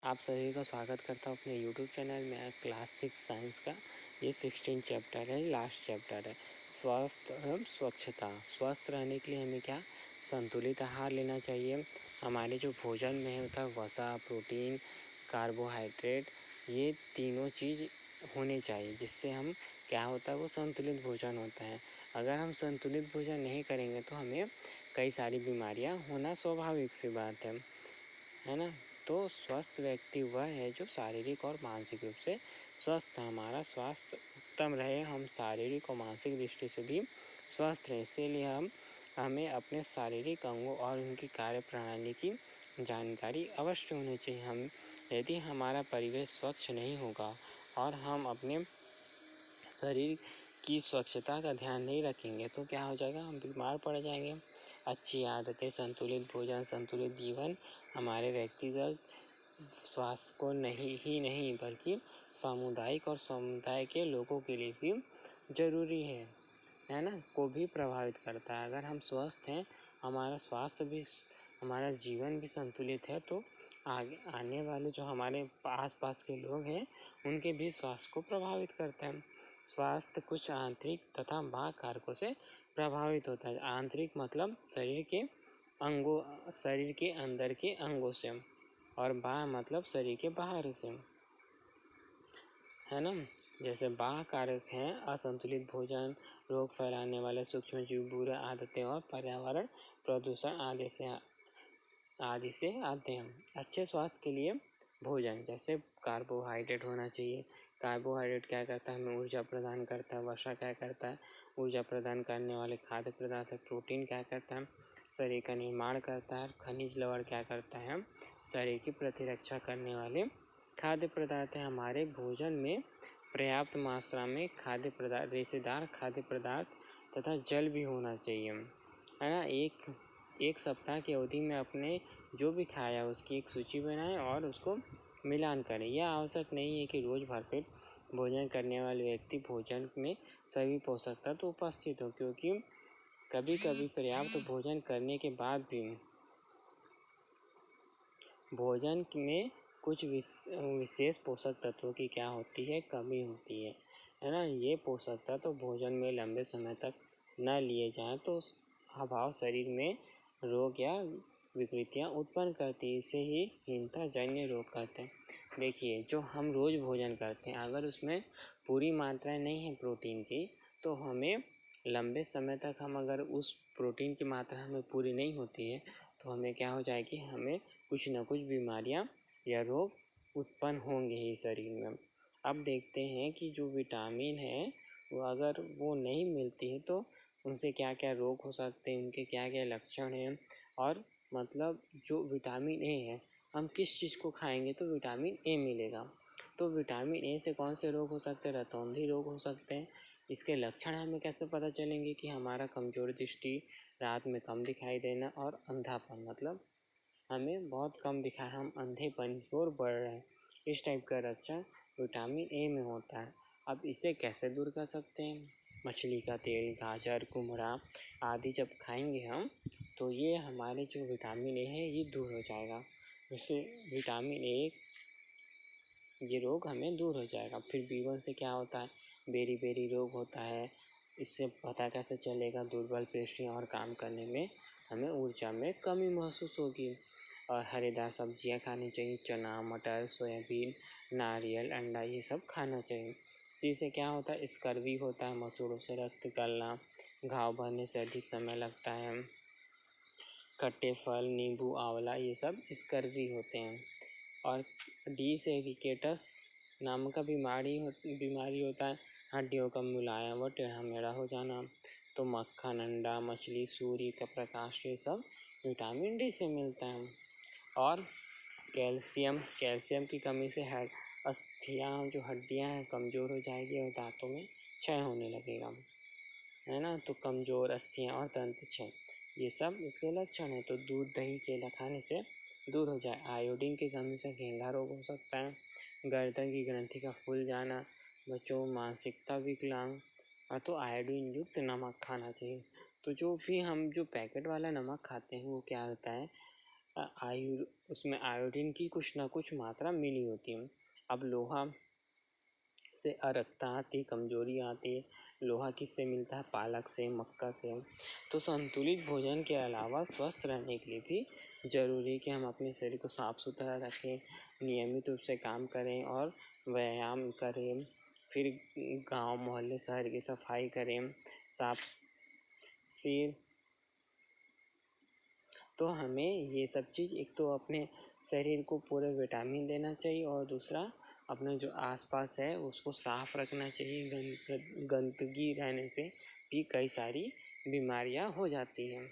आप सभी का स्वागत करता हूँ अपने यूट्यूब चैनल में। क्लास 6 साइंस का ये 16 चैप्टर है, लास्ट चैप्टर है। स्वास्थ्य एवं स्वच्छता। स्वस्थ रहने के लिए हमें क्या संतुलित आहार लेना चाहिए। हमारे जो भोजन में होता है वसा, प्रोटीन, कार्बोहाइड्रेट, ये तीनों चीज़ होने चाहिए, जिससे हम क्या होता है वो संतुलित भोजन होता है। अगर हम संतुलित भोजन नहीं करेंगे तो हमें कई सारी बीमारियां होना स्वाभाविक सी बात है ना। तो स्वस्थ व्यक्ति वह है जो शारीरिक और मानसिक रूप से स्वस्थ है। हमारा स्वास्थ्य उत्तम रहे, हम शारीरिक और मानसिक दृष्टि से भी स्वस्थ रहें। इसीलिए हमें अपने शारीरिक अंगों और उनकी कार्य प्रणाली की जानकारी अवश्य होनी चाहिए। यदि हमारा परिवेश स्वच्छ नहीं होगा और हम अपने शरीर की स्वच्छता का ध्यान नहीं रखेंगे तो क्या हो जाएगा, हम बीमार पड़ जाएंगे। अच्छी आदतें, संतुलित भोजन, संतुलित जीवन हमारे व्यक्तिगत स्वास्थ्य को नहीं बल्कि सामुदायिक और समुदाय के लोगों के लिए भी ज़रूरी है ना, को भी प्रभावित करता है। अगर हम स्वस्थ हैं, हमारा स्वास्थ्य भी, हमारा जीवन भी संतुलित है तो आगे आने वाले जो हमारे आस-पास के लोग हैं उनके भी स्वास्थ्य को प्रभावित करता है। स्वास्थ्य कुछ आंतरिक तथा बाह्य कारकों से प्रभावित होता है। आंतरिक मतलब शरीर के अंगों, शरीर के अंदर के अंगों से, और बाह्य मतलब शरीर के बाहर से, है ना। जैसे बाह्य कारक हैं असंतुलित भोजन, रोग फैलाने वाले सूक्ष्म जीव, बुरी आदतें और पर्यावरण प्रदूषण आदि से आते हैं। अच्छे स्वास्थ्य के लिए भोजन जैसे कार्बोहाइड्रेट होना चाहिए। कार्बोहाइड्रेट क्या करता है, हमें ऊर्जा प्रदान करता है। वसा क्या करता है, ऊर्जा प्रदान करने वाले खाद्य पदार्थ है। प्रोटीन क्या करता है, शरीर का निर्माण करता है। खनिज लवण क्या करता है, शरीर की प्रतिरक्षा करने वाले खाद्य पदार्थ है। हमारे भोजन में पर्याप्त मात्रा में खाद्य पदार्थ, रेशेदार खाद्य पदार्थ तथा जल भी होना चाहिए, है ना। एक सप्ताह की अवधि में अपने जो भी खाया उसकी एक सूची बनाएं और उसको मिलान करें। यह आवश्यक नहीं है कि रोज़ भरपेट भोजन करने वाले व्यक्ति भोजन में सभी पोषक तत्व उपस्थित हो, क्योंकि कभी कभी पर्याप्त भोजन करने के बाद भी भोजन में कुछ विशेष पोषक तत्वों की क्या होती है, कमी होती है ना। ये पोषक तत्व भोजन में लंबे समय तक न लिए जाएं तो अभाव शरीर में रोग या विकृतियां उत्पन्न करती है। इसे ही हीनताजन्य रोग कहते हैं। देखिए, जो हम रोज़ भोजन करते हैं अगर उसमें पूरी मात्रा नहीं है प्रोटीन की, तो हमें लंबे समय तक अगर उस प्रोटीन की मात्रा हमें पूरी नहीं होती है तो हमें क्या हो जाएगी, हमें कुछ न कुछ बीमारियां या रोग उत्पन्न होंगे ही शरीर में। अब देखते हैं कि जो विटामिन है वो अगर वो नहीं मिलती है तो उनसे क्या क्या रोग हो सकते हैं, उनके क्या क्या लक्षण हैं। और मतलब जो विटामिन ए है, हम किस चीज़ को खाएंगे तो विटामिन ए मिलेगा। तो विटामिन ए से कौन से रोग हो सकते हैं, रतौंधी रोग हो सकते हैं। इसके लक्षण हमें कैसे पता चलेंगे कि हमारा कमज़ोर दृष्टि, रात में कम दिखाई देना और अंधापन, मतलब हमें बहुत कम दिखाई, हम अंधेपन की ओर बढ़ रहे हैं, इस टाइप का लक्षण विटामिन ए में होता है। अब इसे कैसे दूर कर सकते हैं, मछली का तेल, गाजर, कुम्हड़ा आदि जब खाएंगे हम तो ये हमारे जो विटामिन ए है ये दूर हो जाएगा। इससे विटामिन ए ये रोग हमें दूर हो जाएगा। फिर B1 से क्या होता है, बेरी रोग होता है। इससे पता कैसे चलेगा, दुर्बल पेशियाँ और काम करने में हमें ऊर्जा में कमी महसूस होगी। और हरेदार सब्जियां खानी चाहिए, चना, मटर, सोयाबीन, नारियल, अंडा, ये सब खाना चाहिए। इसी से क्या होता है, स्कर्वी होता है, मसूड़ों से रक्त निकलना, घाव भरने से अधिक समय लगता है। खट्टे फल, नींबू, आंवला, ये सब स्कर्वी होते हैं। और डिसएरिकेटस नाम का बीमारी होता है, हड्डियों का मुलायम व टेढ़ा मेढ़ा हो जाना। तो मक्खन, अंडा, मछली, सूर्य का प्रकाश, ये सब विटामिन डी से मिलता है। और कैल्शियम की कमी से अस्थियाँ, जो हड्डियाँ हैं, कमज़ोर हो जाएगी और दांतों में क्षय होने लगेगा, है ना। तो कमज़ोर अस्थियाँ और दंत क्षय, ये सब इसके लक्षण हैं। तो दूध, दही, केला खाने से दूर हो जाए। आयोडीन की कमी से घेंघा रोग हो सकता है। गर्दन की ग्रंथि का फूल जाना, बच्चों में मानसिकता विकलांग। तो आयोडीन युक्त नमक खाना चाहिए। तो जो भी हम जो पैकेट वाला नमक खाते हैं वो क्या होता है, उसमें आयोडीन की कुछ ना कुछ मात्रा मिली होती है। अब लोहा से अरक्ता आती, कमजोरी आती है। लोहा किससे मिलता है? पालक से, मक्का से। तो संतुलित भोजन के अलावा स्वस्थ रहने के लिए भी ज़रूरी है कि हम अपने शरीर को साफ सुथरा रखें, नियमित रूप से काम करें और व्यायाम करें। फिर गांव, मोहल्ले, शहर की सफाई करें, साफ। फिर तो हमें ये सब चीज़, एक तो अपने शरीर को पूरे विटामिन देना चाहिए और दूसरा अपने जो आसपास है उसको साफ रखना चाहिए। गंदगी रहने से भी कई सारी बीमारियां हो जाती हैं।